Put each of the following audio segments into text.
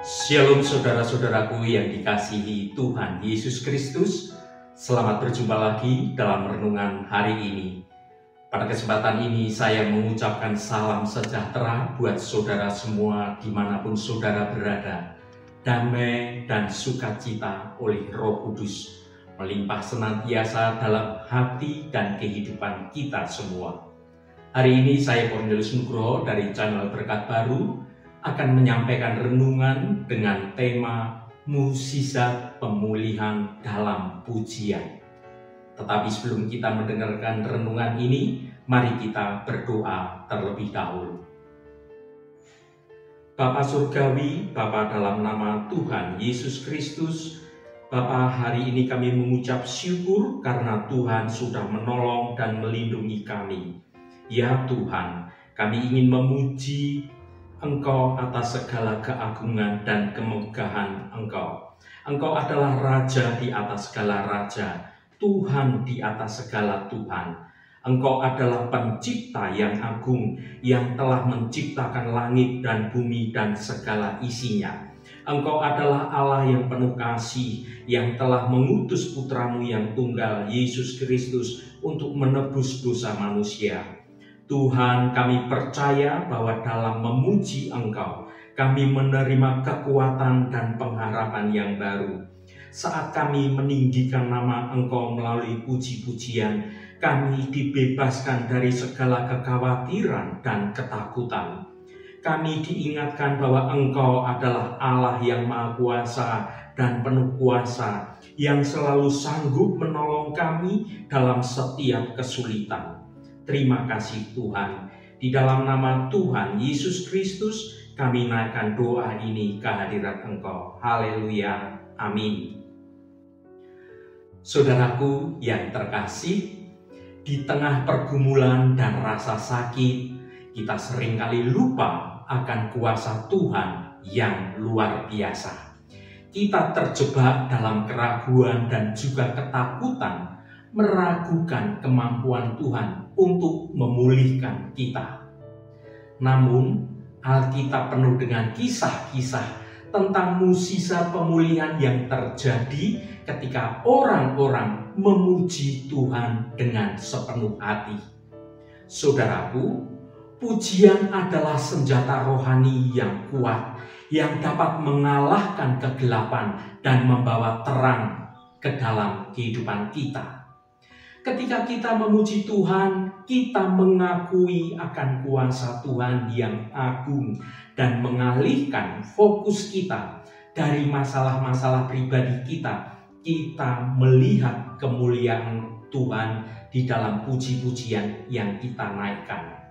Shalom saudara-saudaraku yang dikasihi Tuhan Yesus Kristus. Selamat berjumpa lagi dalam renungan hari ini. Pada kesempatan ini saya mengucapkan salam sejahtera buat saudara semua dimanapun saudara berada. Damai dan sukacita oleh Roh Kudus melimpah senantiasa dalam hati dan kehidupan kita semua. Hari ini saya Cornelius Nugroho dari channel Berkat Baru akan menyampaikan renungan dengan tema mukjizat pemulihan dalam pujian. Tetapi sebelum kita mendengarkan renungan ini, mari kita berdoa terlebih dahulu. Bapa Surgawi, Bapa dalam nama Tuhan Yesus Kristus, Bapa, hari ini kami mengucap syukur karena Tuhan sudah menolong dan melindungi kami. Ya Tuhan, kami ingin memuji Engkau atas segala keagungan dan kemegahan Engkau. Engkau adalah Raja di atas segala Raja, Tuhan di atas segala Tuhan. Engkau adalah Pencipta yang agung, yang telah menciptakan langit dan bumi dan segala isinya. Engkau adalah Allah yang penuh kasih, yang telah mengutus Putramu yang tunggal, Yesus Kristus, untuk menebus dosa manusia. Tuhan, kami percaya bahwa dalam memuji Engkau, kami menerima kekuatan dan pengharapan yang baru. Saat kami meninggikan nama Engkau melalui puji-pujian, kami dibebaskan dari segala kekhawatiran dan ketakutan. Kami diingatkan bahwa Engkau adalah Allah yang Maha Kuasa dan penuh kuasa, yang selalu sanggup menolong kami dalam setiap kesulitan. Terima kasih Tuhan. Di dalam nama Tuhan Yesus Kristus, kami naikkan doa ini ke hadirat Engkau. Haleluya. Amin. Saudaraku yang terkasih, di tengah pergumulan dan rasa sakit, kita seringkali lupa akan kuasa Tuhan yang luar biasa. Kita terjebak dalam keraguan dan juga ketakutan, meragukan kemampuan Tuhan untuk memulihkan kita. Namun, Alkitab penuh dengan kisah-kisah tentang mukjizat pemulihan yang terjadi ketika orang-orang memuji Tuhan dengan sepenuh hati. Saudaraku, pujian adalah senjata rohani yang kuat, yang dapat mengalahkan kegelapan dan membawa terang ke dalam kehidupan kita. Ketika kita memuji Tuhan, kita mengakui akan kuasa Tuhan yang agung dan mengalihkan fokus kita dari masalah-masalah pribadi kita. Kita melihat kemuliaan Tuhan di dalam puji-pujian yang kita naikkan.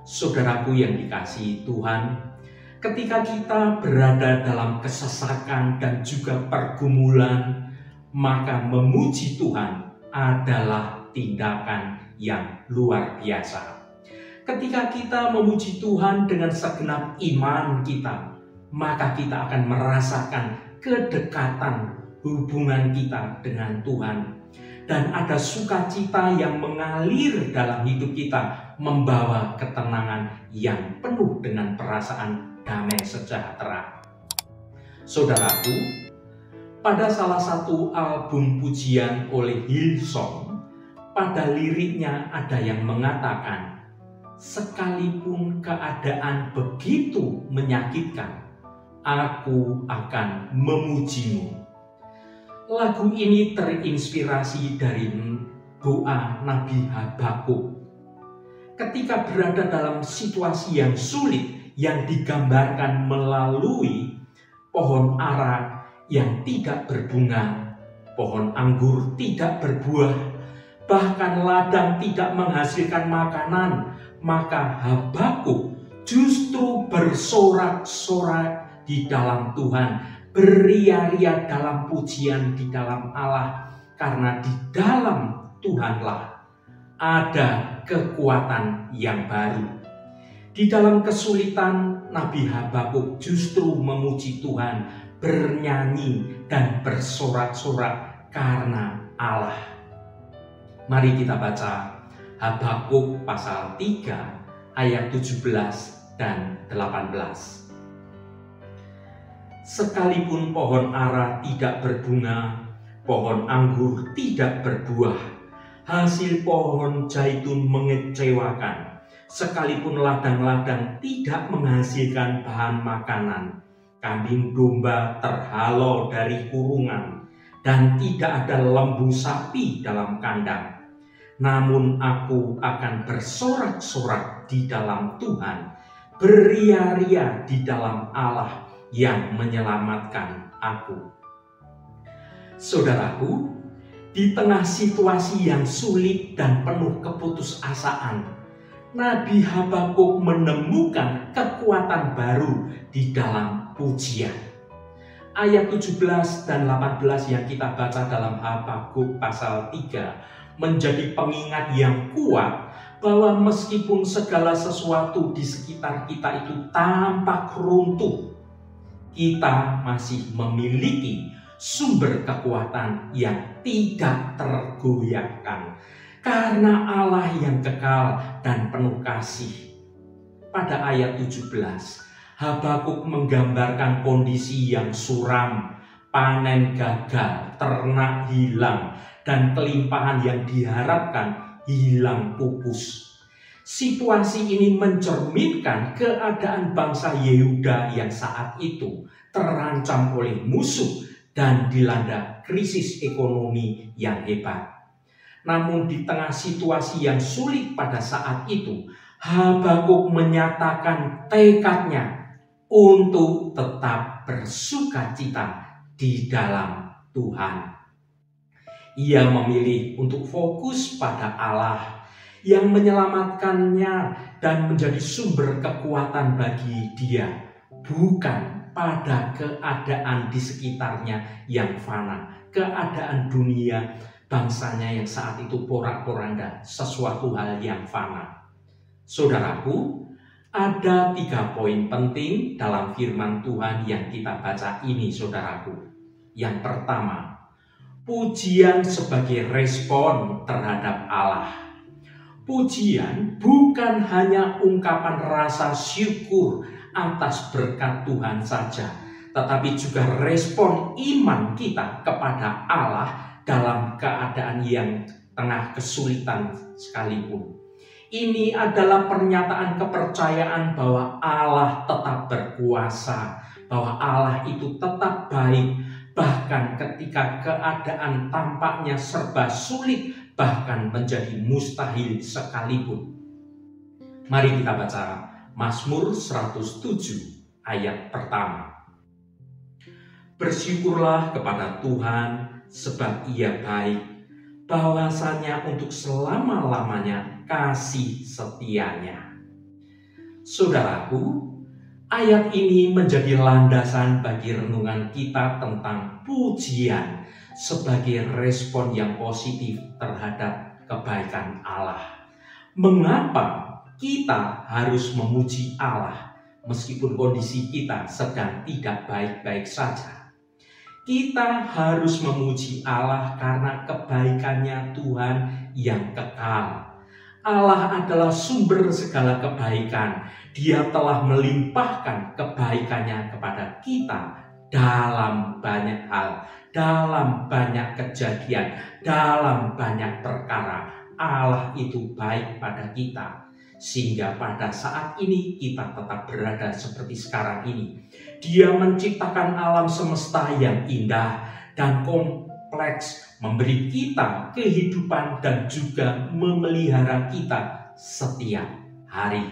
Saudaraku yang dikasihi Tuhan, ketika kita berada dalam kesesakan dan juga pergumulan, maka memuji Tuhan adalah tindakan yang luar biasa. Ketika kita memuji Tuhan dengan segenap iman kita, maka kita akan merasakan kedekatan hubungan kita dengan Tuhan. Dan ada sukacita yang mengalir dalam hidup kita, membawa ketenangan yang penuh dengan perasaan damai sejahtera. Saudaraku, pada salah satu album pujian oleh Hillsong, pada liriknya ada yang mengatakan, sekalipun keadaan begitu menyakitkan, aku akan memujimu. Lagu ini terinspirasi dari doa Nabi Habakuk. Ketika berada dalam situasi yang sulit yang digambarkan melalui pohon ara yang tidak berbunga, pohon anggur tidak berbuah, bahkan ladang tidak menghasilkan makanan, maka Habakuk justru bersorak-sorak di dalam Tuhan, beria-ria dalam pujian di dalam Allah, karena di dalam Tuhanlah ada kekuatan yang baru. Di dalam kesulitan, Nabi Habakuk justru memuji Tuhan, bernyanyi dan bersorak-sorak karena Allah. Mari kita baca Habakuk pasal 3 ayat 17 dan 18. Sekalipun pohon ara tidak berbunga, pohon anggur tidak berbuah, hasil pohon zaitun mengecewakan, sekalipun ladang-ladang tidak menghasilkan bahan makanan, kambing domba terhalau dari kurungan, dan tidak ada lembu sapi dalam kandang. Namun aku akan bersorak-sorak di dalam Tuhan, beria-ria di dalam Allah yang menyelamatkan aku. Saudaraku, di tengah situasi yang sulit dan penuh keputusasaan, Nabi Habakuk menemukan kekuatan baru di dalam pujian. Ayat 17 dan 18 yang kita baca dalam Habakuk pasal 3 menjadi pengingat yang kuat bahwa meskipun segala sesuatu di sekitar kita itu tampak runtuh, kita masih memiliki sumber kekuatan yang tidak tergoyahkan karena Allah yang kekal dan penuh kasih. Pada ayat 17, Habakuk menggambarkan kondisi yang suram, panen gagal, ternak hilang, dan kelimpahan yang diharapkan hilang pupus. Situasi ini mencerminkan keadaan bangsa Yehuda yang saat itu terancam oleh musuh dan dilanda krisis ekonomi yang hebat. Namun di tengah situasi yang sulit pada saat itu, Habakuk menyatakan tekadnya untuk tetap bersukacita di dalam Tuhan. Ia memilih untuk fokus pada Allah yang menyelamatkannya dan menjadi sumber kekuatan bagi dia, bukan pada keadaan di sekitarnya yang fana, keadaan dunia bangsanya yang saat itu porak-poranda, sesuatu hal yang fana. Saudaraku, ada 3 poin penting dalam firman Tuhan yang kita baca ini, saudaraku. Yang pertama, pujian sebagai respon terhadap Allah. Pujian bukan hanya ungkapan rasa syukur atas berkat Tuhan saja, tetapi juga respon iman kita kepada Allah dalam keadaan yang tengah kesulitan sekalipun. Ini adalah pernyataan kepercayaan bahwa Allah tetap berkuasa, bahwa Allah itu tetap baik, bahkan ketika keadaan tampaknya serba sulit, bahkan menjadi mustahil sekalipun. Mari kita baca Mazmur 107 ayat pertama. Bersyukurlah kepada Tuhan sebab Ia baik, bahwasanya untuk selama-lamanya kasih setianya. Saudaraku, ayat ini menjadi landasan bagi renungan kita tentang pujian sebagai respon yang positif terhadap kebaikan Allah. Mengapa kita harus memuji Allah meskipun kondisi kita sedang tidak baik-baik saja? Kita harus memuji Allah karena kebaikannya Tuhan yang kekal. Allah adalah sumber segala kebaikan. Dia telah melimpahkan kebaikannya kepada kita dalam banyak hal, dalam banyak kejadian, dalam banyak perkara. Allah itu baik pada kita, sehingga pada saat ini kita tetap berada seperti sekarang ini. Dia menciptakan alam semesta yang indah dan kompleks, memberi kita kehidupan dan juga memelihara kita setiap hari.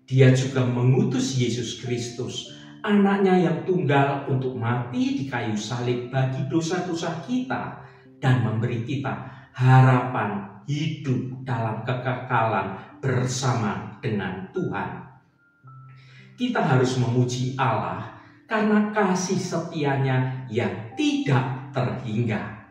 Dia juga mengutus Yesus Kristus, anaknya yang tunggal, untuk mati di kayu salib bagi dosa-dosa kita dan memberi kita harapan hidup dalam kekekalan bersama dengan Tuhan. Kita harus memuji Allah karena kasih setianya yang tidak terhingga.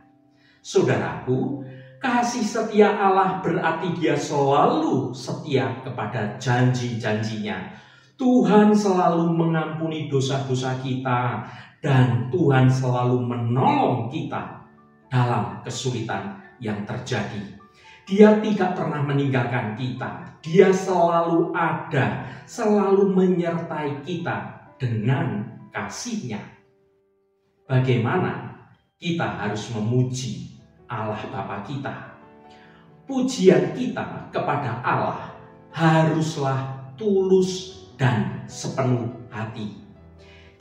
Saudaraku, kasih setia Allah berarti Dia selalu setia kepada janji-janjinya. Tuhan selalu mengampuni dosa-dosa kita dan Tuhan selalu menolong kita dalam kesulitan yang terjadi. Dia tidak pernah meninggalkan kita. Dia selalu ada, selalu menyertai kita dengan kasih-Nya. Bagaimana kita harus memuji Allah Bapa kita? Pujian kita kepada Allah haruslah tulus dan sepenuh hati.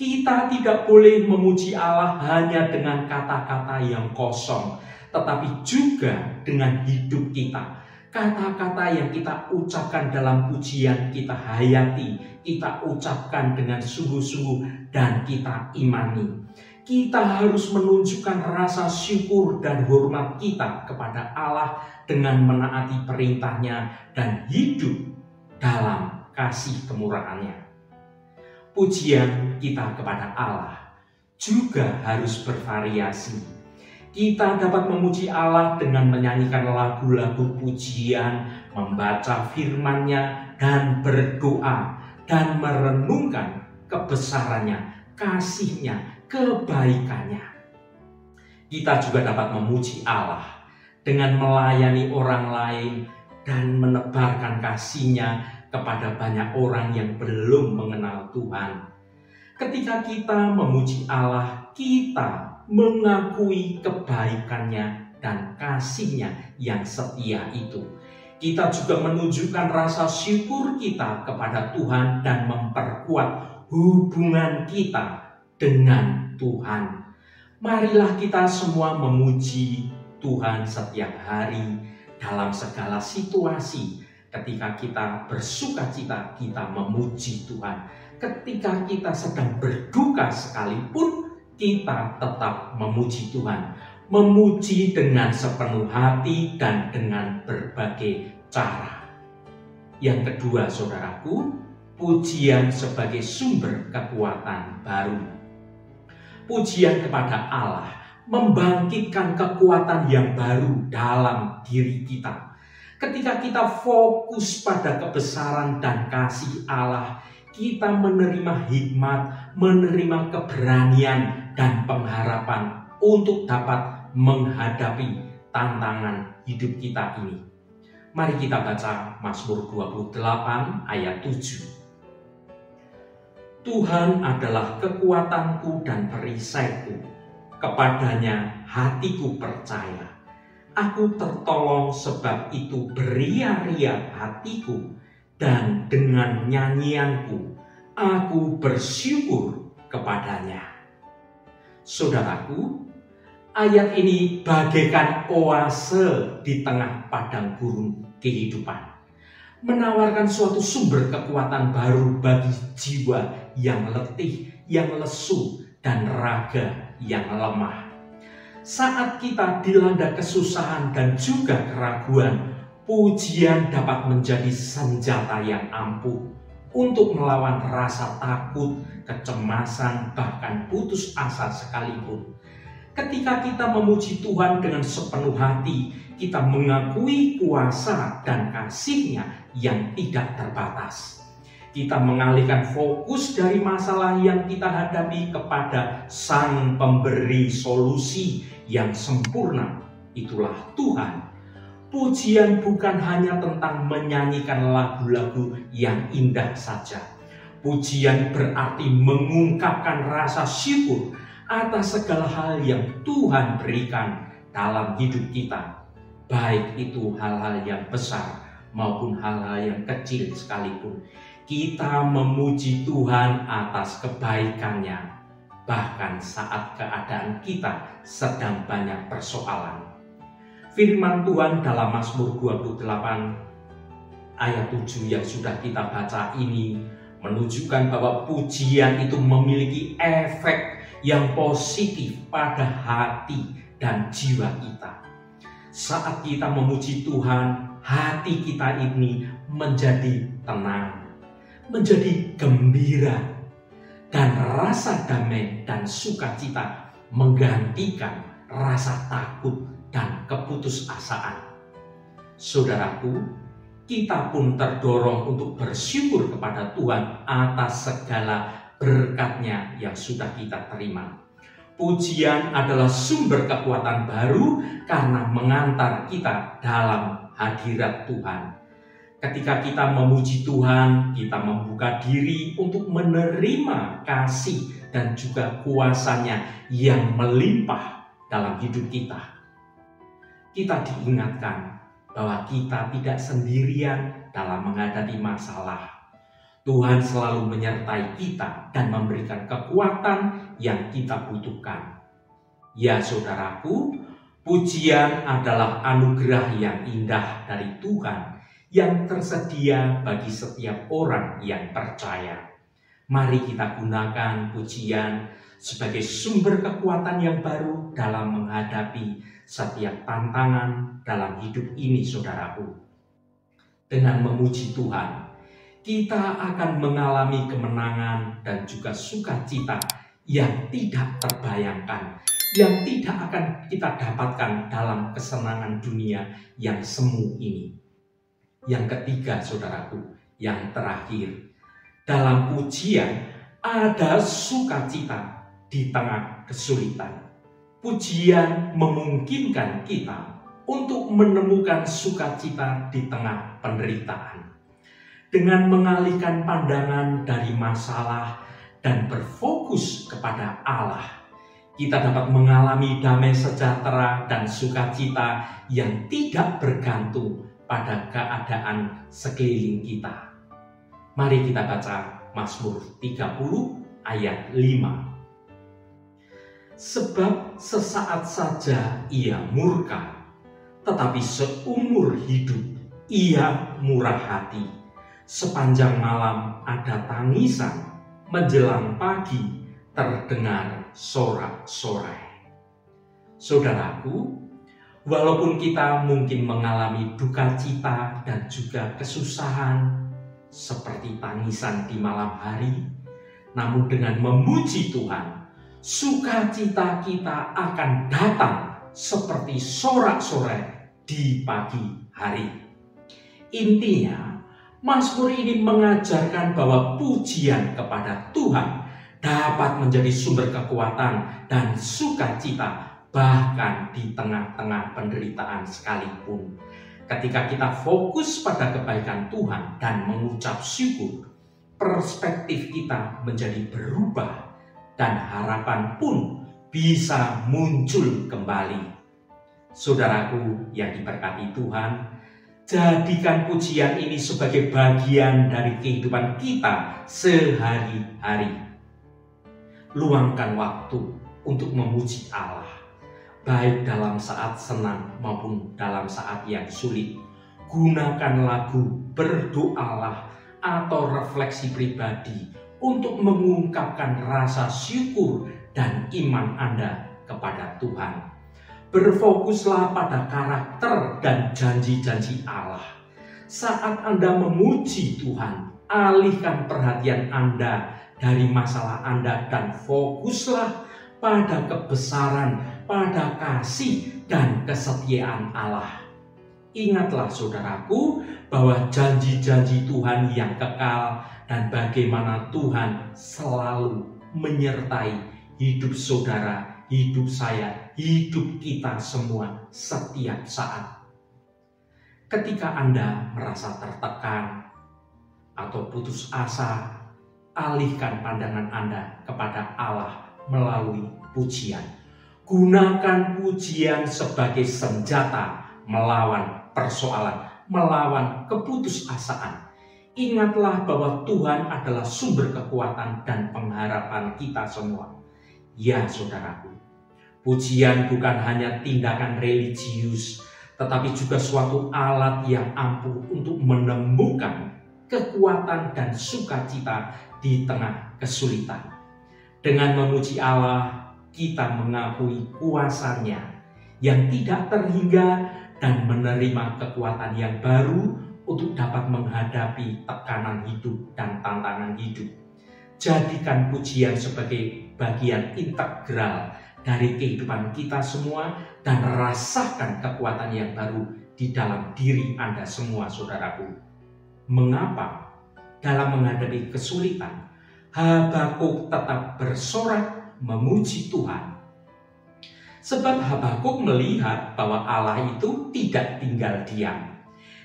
Kita tidak boleh memuji Allah hanya dengan kata-kata yang kosong, tetapi juga dengan hidup kita. Kata-kata yang kita ucapkan dalam pujian kita hayati, kita ucapkan dengan sungguh-sungguh dan kita imani. Kita harus menunjukkan rasa syukur dan hormat kita kepada Allah dengan menaati perintah-Nya dan hidup dalam kasih kemurahan-Nya. Pujian kita kepada Allah juga harus bervariasi. Kita dapat memuji Allah dengan menyanyikan lagu-lagu pujian, membaca firman-Nya, dan berdoa, dan merenungkan kebesaran-Nya, kasih-Nya, kebaikan-Nya. Kita juga dapat memuji Allah dengan melayani orang lain dan menebarkan kasih-Nya kepada banyak orang yang belum mengenal Tuhan. Ketika kita memuji Allah, kita mengakui kebaikan-Nya dan kasih-Nya yang setia itu. Kita juga menunjukkan rasa syukur kita kepada Tuhan dan memperkuat hubungan kita dengan Tuhan. Marilah kita semua memuji Tuhan setiap hari dalam segala situasi. Ketika kita bersukacita, kita memuji Tuhan. Ketika kita sedang berduka sekalipun, kita tetap memuji Tuhan. Memuji dengan sepenuh hati dan dengan berbagai cara. Yang kedua, saudaraku, pujian sebagai sumber kekuatan baru. Pujian kepada Allah membangkitkan kekuatan yang baru dalam diri kita. Ketika kita fokus pada kebesaran dan kasih Allah, kita menerima hikmat, menerima keberanian dan pengharapan untuk dapat menghadapi tantangan hidup kita ini. Mari kita baca Mazmur 28 ayat 7. Tuhan adalah kekuatanku dan perisaiku, kepadanya hatiku percaya. Aku tertolong sebab itu beria-ria hatiku, dan dengan nyanyianku aku bersyukur kepadanya. Saudaraku, ayat ini bagaikan oase di tengah padang gurun kehidupan, menawarkan suatu sumber kekuatan baru bagi jiwa yang letih, yang lesu, dan raga yang lemah. Saat kita dilanda kesusahan dan juga keraguan, pujian dapat menjadi senjata yang ampuh untuk melawan rasa takut, kecemasan, bahkan putus asa sekalipun. Ketika kita memuji Tuhan dengan sepenuh hati, kita mengakui kuasa dan kasih-Nya yang tidak terbatas. Kita mengalihkan fokus dari masalah yang kita hadapi kepada Sang Pemberi solusi yang sempurna. Itulah Tuhan. Pujian bukan hanya tentang menyanyikan lagu-lagu yang indah saja. Pujian berarti mengungkapkan rasa syukur atas segala hal yang Tuhan berikan dalam hidup kita. Baik itu hal-hal yang besar maupun hal-hal yang kecil sekalipun. Kita memuji Tuhan atas kebaikan-Nya, bahkan saat keadaan kita sedang banyak persoalan. Firman Tuhan dalam Mazmur 28 ayat 7 yang sudah kita baca ini menunjukkan bahwa pujian itu memiliki efek yang positif pada hati dan jiwa kita. Saat kita memuji Tuhan, hati kita ini menjadi tenang, menjadi gembira, dan rasa damai dan sukacita menggantikan rasa takut dan keputusasaan. Saudaraku, kita pun terdorong untuk bersyukur kepada Tuhan atas segala berkat-Nya yang sudah kita terima. Pujian adalah sumber kekuatan baru karena mengantar kita dalam hadirat Tuhan. Ketika kita memuji Tuhan, kita membuka diri untuk menerima kasih dan juga kuasa-Nya yang melimpah dalam hidup kita. Kita diingatkan bahwa kita tidak sendirian dalam menghadapi masalah. Tuhan selalu menyertai kita dan memberikan kekuatan yang kita butuhkan. Ya saudaraku, pujian adalah anugerah yang indah dari Tuhan yang tersedia bagi setiap orang yang percaya. Mari kita gunakan pujian sebagai sumber kekuatan yang baru dalam menghadapi setiap tantangan dalam hidup ini, saudaraku. Dengan memuji Tuhan, kita akan mengalami kemenangan dan juga sukacita yang tidak terbayangkan, yang tidak akan kita dapatkan dalam kesenangan dunia yang semu ini. Yang ketiga, saudaraku, yang terakhir, dalam pujian ada sukacita di tengah kesulitan. Pujian memungkinkan kita untuk menemukan sukacita di tengah penderitaan. Dengan mengalihkan pandangan dari masalah dan berfokus kepada Allah, kita dapat mengalami damai sejahtera dan sukacita yang tidak bergantung pada keadaan sekeliling kita. Mari kita baca Mazmur 30 ayat 5. Sebab sesaat saja ia murka, tetapi seumur hidup ia murah hati. Sepanjang malam ada tangisan, menjelang pagi terdengar sorak-sorai. Saudaraku, walaupun kita mungkin mengalami duka cita dan juga kesusahan seperti tangisan di malam hari, namun dengan memuji Tuhan, sukacita kita akan datang seperti sorak-sorai di pagi hari. Intinya, Mazmur ini mengajarkan bahwa pujian kepada Tuhan dapat menjadi sumber kekuatan dan sukacita bahkan di tengah-tengah penderitaan sekalipun. Ketika kita fokus pada kebaikan Tuhan dan mengucap syukur, perspektif kita menjadi berubah dan harapan pun bisa muncul kembali. Saudaraku yang diberkati Tuhan, jadikan pujian ini sebagai bagian dari kehidupan kita sehari-hari. Luangkan waktu untuk memuji Allah, baik dalam saat senang maupun dalam saat yang sulit. Gunakan lagu, berdoalah, atau refleksi pribadi untuk mengungkapkan rasa syukur dan iman Anda kepada Tuhan. Berfokuslah pada karakter dan janji-janji Allah. Saat Anda memuji Tuhan, alihkan perhatian Anda dari masalah Anda dan fokuslah pada kebesaran, pada kasih dan kesetiaan Allah. Ingatlah saudaraku bahwa janji-janji Tuhan yang kekal dan bagaimana Tuhan selalu menyertai hidup saudara, hidup saya, hidup kita semua setiap saat. Ketika Anda merasa tertekan atau putus asa, alihkan pandangan Anda kepada Allah melalui pujian. Gunakan pujian sebagai senjata melawan persoalan, melawan keputusasaan. Ingatlah bahwa Tuhan adalah sumber kekuatan dan pengharapan kita semua. Ya saudaraku, pujian bukan hanya tindakan religius, tetapi juga suatu alat yang ampuh untuk menemukan kekuatan dan sukacita di tengah kesulitan. Dengan memuji Allah, kita mengakui kuasa-Nya yang tidak terhingga dan menerima kekuatan yang baru untuk dapat menghadapi tekanan hidup dan tantangan hidup. Jadikan pujian sebagai bagian integral dari kehidupan kita semua dan rasakan kekuatan yang baru di dalam diri Anda semua, saudaraku. Mengapa dalam menghadapi kesulitan Habakuk tetap bersorak memuji Tuhan? Sebab Habakuk melihat bahwa Allah itu tidak tinggal diam.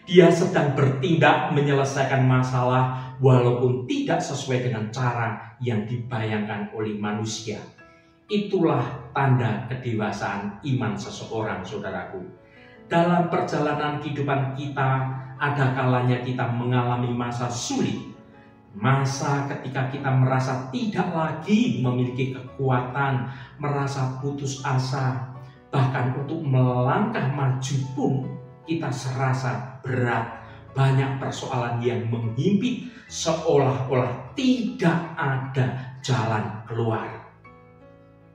Dia sedang bertindak menyelesaikan masalah walaupun tidak sesuai dengan cara yang dibayangkan oleh manusia. Itulah tanda kedewasaan iman seseorang, saudaraku. Dalam perjalanan kehidupan kita, ada kalanya kita mengalami masa sulit. Masa ketika kita merasa tidak lagi memiliki kekuatan, merasa putus asa, bahkan untuk melangkah maju pun kita serasa berat. Banyak persoalan yang menghimpit, seolah-olah tidak ada jalan keluar.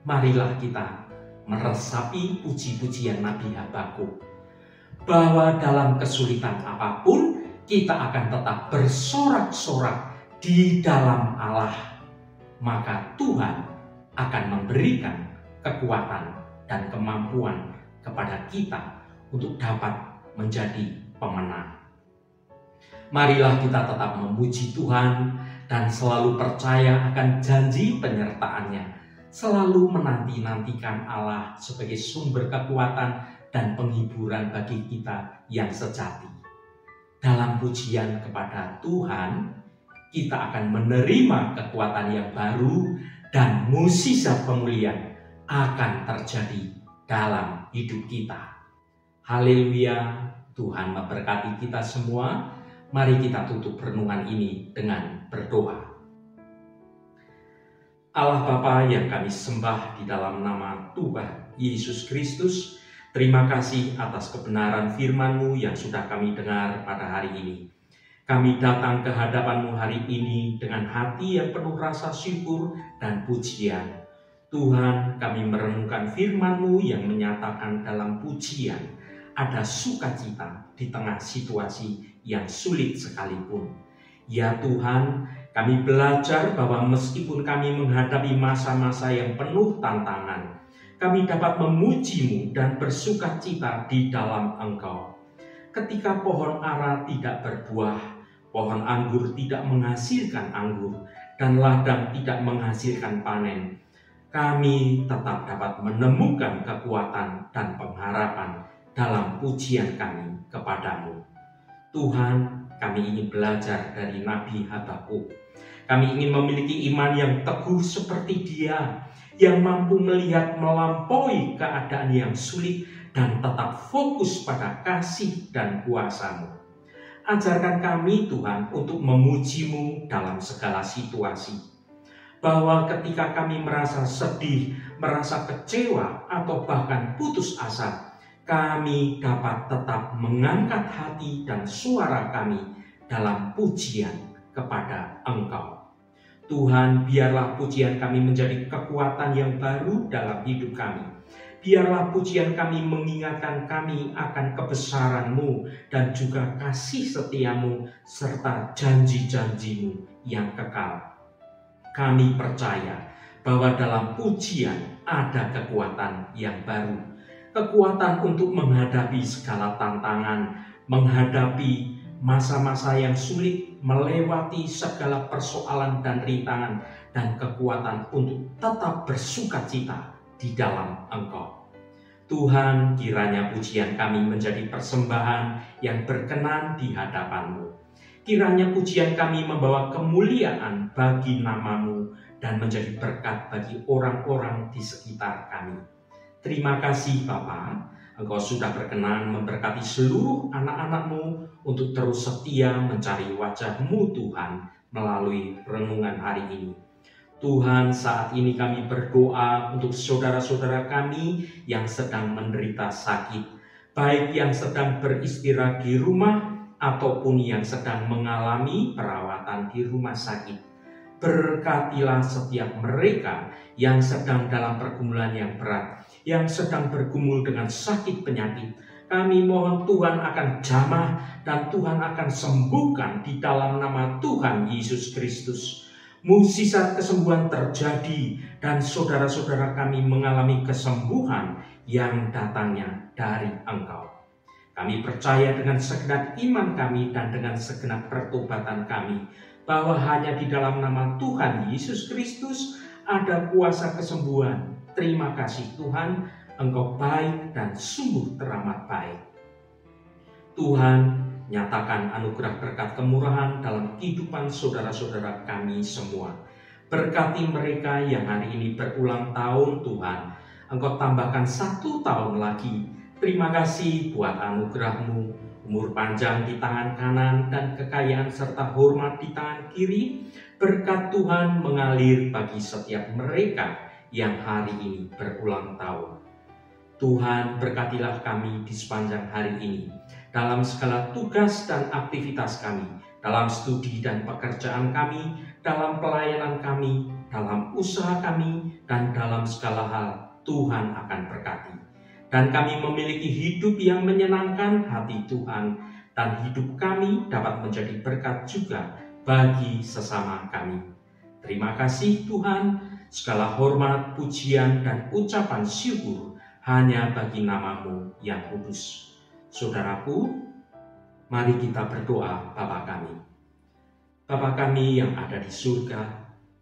Marilah kita meresapi puji-pujian Nabi Habakuk, bahwa dalam kesulitan apapun kita akan tetap bersorak-sorak di dalam Allah, maka Tuhan akan memberikan kekuatan dan kemampuan kepada kita untuk dapat menjadi pemenang. Marilah kita tetap memuji Tuhan dan selalu percaya akan janji penyertaan-Nya, selalu menanti-nantikan Allah sebagai sumber kekuatan dan penghiburan bagi kita yang sejati. Dalam pujian kepada Tuhan, kita akan menerima kekuatan yang baru dan mukjizat pemulihan akan terjadi dalam hidup kita. Haleluya, Tuhan memberkati kita semua. Mari kita tutup renungan ini dengan berdoa. Allah Bapa yang kami sembah di dalam nama Tuhan Yesus Kristus, terima kasih atas kebenaran firman-Mu yang sudah kami dengar pada hari ini. Kami datang ke hadapan-Mu hari ini dengan hati yang penuh rasa syukur dan pujian. Tuhan, kami merenungkan firman-Mu yang menyatakan dalam pujian ada sukacita di tengah situasi yang sulit sekalipun. Ya Tuhan, kami belajar bahwa meskipun kami menghadapi masa-masa yang penuh tantangan, kami dapat memuji-Mu dan bersukacita di dalam Engkau. Ketika pohon ara tidak berbuah, pohon anggur tidak menghasilkan anggur, dan ladang tidak menghasilkan panen, kami tetap dapat menemukan kekuatan dan pengharapan dalam pujian kami kepadamu. Tuhan, kami ingin belajar dari Nabi Habakuk. Kami ingin memiliki iman yang teguh seperti dia, yang mampu melihat melampaui keadaan yang sulit dan tetap fokus pada kasih dan kuasa-Mu. Ajarkan kami Tuhan untuk memuji-Mu dalam segala situasi. Bahwa ketika kami merasa sedih, merasa kecewa, atau bahkan putus asa, kami dapat tetap mengangkat hati dan suara kami dalam pujian kepada Engkau. Tuhan, biarlah pujian kami menjadi kekuatan yang baru dalam hidup kami. Biarlah pujian kami mengingatkan kami akan kebesaran-Mu dan juga kasih setia-Mu serta janji-janji-Mu yang kekal. Kami percaya bahwa dalam pujian ada kekuatan yang baru. Kekuatan untuk menghadapi segala tantangan, menghadapi masa-masa yang sulit, melewati segala persoalan dan rintangan, dan kekuatan untuk tetap bersukacita di dalam Engkau. Tuhan, kiranya pujian kami menjadi persembahan yang berkenan di hadapan-Mu. Kiranya pujian kami membawa kemuliaan bagi nama-Mu dan menjadi berkat bagi orang-orang di sekitar kami. Terima kasih Bapa, Engkau sudah berkenan memberkati seluruh anak-anak-Mu untuk terus setia mencari wajah-Mu Tuhan melalui renungan hari ini. Tuhan, saat ini kami berdoa untuk saudara-saudara kami yang sedang menderita sakit, baik yang sedang beristirahat di rumah ataupun yang sedang mengalami perawatan di rumah sakit. Berkatilah setiap mereka yang sedang dalam pergumulan yang berat, yang sedang bergumul dengan sakit penyakit. Kami mohon Tuhan akan jamah dan Tuhan akan sembuhkan di dalam nama Tuhan Yesus Kristus. Mukjizat kesembuhan terjadi dan saudara-saudara kami mengalami kesembuhan yang datangnya dari Engkau. Kami percaya dengan segenap iman kami dan dengan segenap pertobatan kami bahwa hanya di dalam nama Tuhan Yesus Kristus ada kuasa kesembuhan. Terima kasih Tuhan, Engkau baik dan sungguh teramat baik. Tuhan, nyatakan anugerah berkat kemurahan dalam kehidupan saudara-saudara kami semua. Berkati mereka yang hari ini berulang tahun Tuhan. Engkau tambahkan 1 tahun lagi. Terima kasih buat anugerah-Mu, umur panjang di tangan kanan dan kekayaan serta hormat di tangan kiri. Berkat Tuhan mengalir bagi setiap mereka yang hari ini berulang tahun. Tuhan, berkatilah kami di sepanjang hari ini, dalam segala tugas dan aktivitas kami, dalam studi dan pekerjaan kami, dalam pelayanan kami, dalam usaha kami, dan dalam segala hal Tuhan akan berkati. Dan kami memiliki hidup yang menyenangkan hati Tuhan, dan hidup kami dapat menjadi berkat juga bagi sesama kami. Terima kasih Tuhan. Segala hormat, pujian, dan ucapan syukur hanya bagi nama-Mu yang kudus. Saudaraku, mari kita berdoa Bapa kami. Bapa kami yang ada di surga,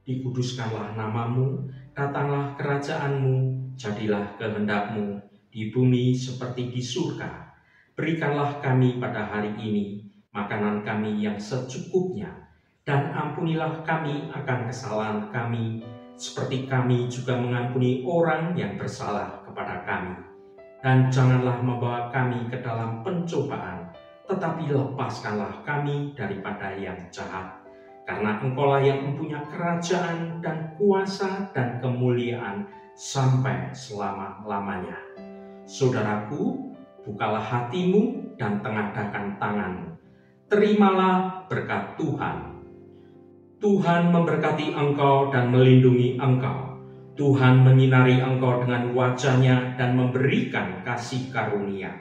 dikuduskanlah nama-Mu, datanglah kerajaan-Mu, jadilah kehendak-Mu di bumi seperti di surga. Berikanlah kami pada hari ini makanan kami yang secukupnya, dan ampunilah kami akan kesalahan kami, seperti kami juga mengampuni orang yang bersalah kepada kami. Dan janganlah membawa kami ke dalam pencobaan, tetapi lepaskanlah kami daripada yang jahat. Karena Engkaulah yang mempunyai kerajaan dan kuasa dan kemuliaan sampai selama-lamanya. Saudaraku, bukalah hatimu dan tengadahkan tanganmu. Terimalah berkat Tuhan. Tuhan memberkati engkau dan melindungi engkau. Tuhan menyinari engkau dengan wajah-Nya dan memberikan kasih karunia.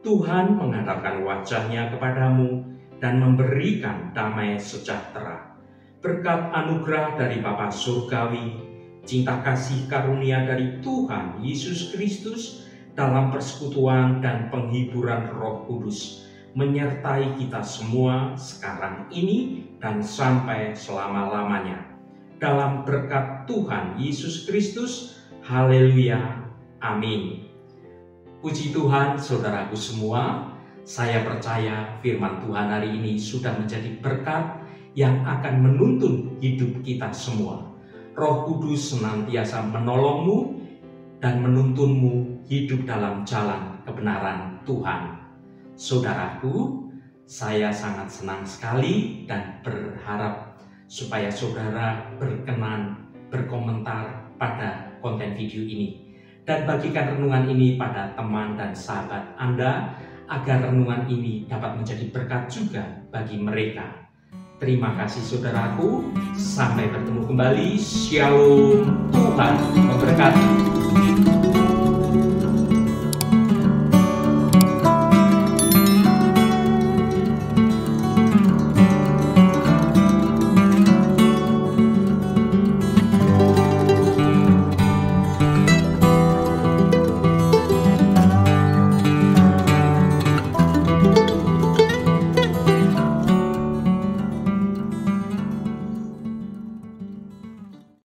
Tuhan menghadapkan wajah-Nya kepadamu dan memberikan damai sejahtera. Berkat anugerah dari Bapa Surgawi, cinta kasih karunia dari Tuhan Yesus Kristus dalam persekutuan dan penghiburan Roh Kudus menyertai kita semua sekarang ini dan sampai selama-lamanya. Dalam berkat Tuhan Yesus Kristus, haleluya, amin. Puji Tuhan, saudaraku semua, saya percaya firman Tuhan hari ini sudah menjadi berkat yang akan menuntun hidup kita semua. Roh Kudus senantiasa menolongmu dan menuntunmu hidup dalam jalan kebenaran Tuhan. Saudaraku, saya sangat senang sekali dan berharap supaya saudara berkenan berkomentar pada konten video ini dan bagikan renungan ini pada teman dan sahabat Anda agar renungan ini dapat menjadi berkat juga bagi mereka. Terima kasih saudaraku, sampai bertemu kembali. Shalom, Tuhan memberkati.